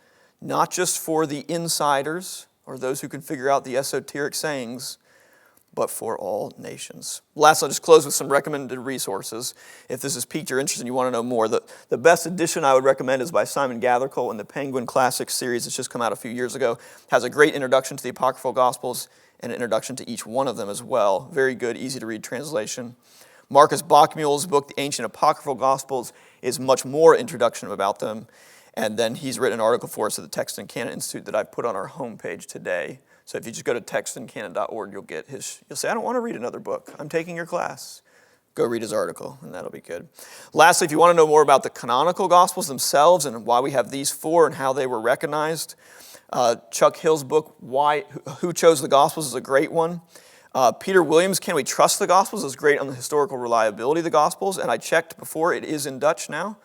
not just for the insiders or those who can figure out the esoteric sayings, but for all nations. Last, I'll just close with some recommended resources. If this has piqued your interest and you want to know more, the best edition I would recommend is by Simon Gathercole in the Penguin Classics series. It's just come out a few years ago. It has a great introduction to the Apocryphal Gospels and an introduction to each one of them as well. Very good, easy to read translation. Marcus Bachmuel's book, The Ancient Apocryphal Gospels, is much more introduction about them. And then he's written an article for us at the Text and Canon Institute that I put on our homepage today. So if you just go to textandcanon.org, you'll say, I don't want to read another book. I'm taking your class. Go read his article, and that'll be good. Lastly, if you want to know more about the canonical Gospels themselves and why we have these four and how they were recognized, Chuck Hill's book, Who Chose the Gospels, is a great one. Peter Williams' Can We Trust the Gospels is great on the historical reliability of the Gospels, and I checked before, it is in Dutch now.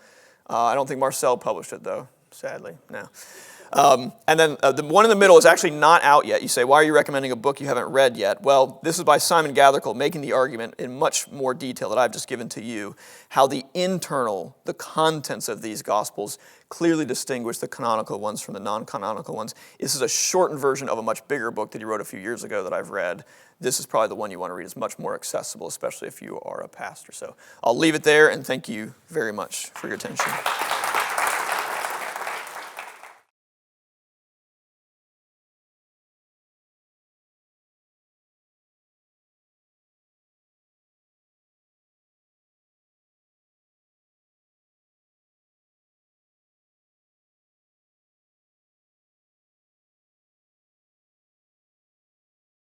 I don't think Marcel published it, though, sadly, no. And then the one in the middle is actually not out yet. You say, why are you recommending a book you haven't read yet? Well, this is by Simon Gathercole, making the argument in much more detail that I've just given to you, how the contents of these Gospels clearly distinguish the canonical ones from the non-canonical ones. This is a shortened version of a much bigger book that he wrote a few years ago that I've read. This is probably the one you want to read. It's much more accessible, especially if you are a pastor. So I'll leave it there, and thank you very much for your attention.